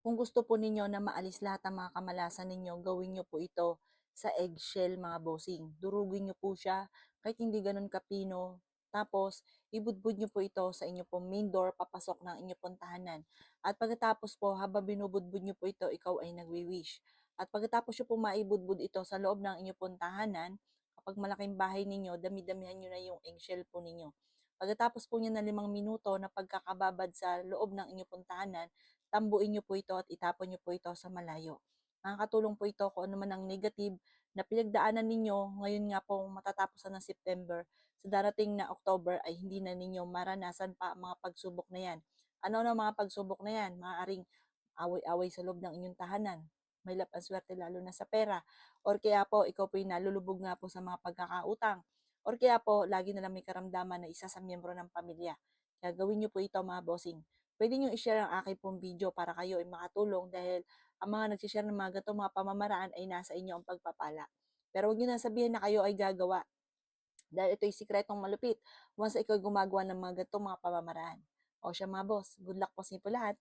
Kung gusto po ninyo na maalis lahat ng mga kamalasan ninyo, gawin nyo po ito sa eggshell mga bossing. Durugin nyo po siya kahit hindi ganun kapino. Tapos, ibudbud nyo po ito sa inyo pong main door, papasok ng inyo pong tahanan. At pagkatapos po, habang binubudbud nyo po ito, ikaw ay nagwi-wish. At pagkatapos nyo po maibudbud ito sa loob ng inyo pong tahanan, kapag malaking bahay ninyo, dami-damihan nyo na yung eggshell po ninyo. Pagkatapos po niya na 5 minuto na pagkakababad sa loob ng inyo pong tahanan, tambuin nyo po ito at itapon nyo po ito sa malayo. Makakatulong po ito kung ano man ang negative na pinagdaanan ninyo ngayon nga po matatapos na ng September. Sa darating na October ay hindi na ninyo maranasan pa ang mga pagsubok na yan. Ano na mga pagsubok na yan? Maaaring away-away sa loob ng inyong tahanan. May ang swerte lalo na sa pera. Or kaya po, ikaw po yung nalulubog nga po sa mga pagkakautang. Or kaya po, lagi na lang may karamdaman na isa sa miyembro ng pamilya. Kaya gawin nyo po ito mga bossing. Pwede nyo i-share ang aking pong video para kayo ay makatulong dahil ang mga nagsishare ng mga ganitong mga pamamaraan ay nasa inyo ang pagpapala. Pero huwag nyo na sabihin na kayo ay gagawa dahil ito'y sikretong malupit once ikaw gumagawa ng mga ganitong mga pamamaraan. O siya mga boss, good luck po sa inyo po lahat.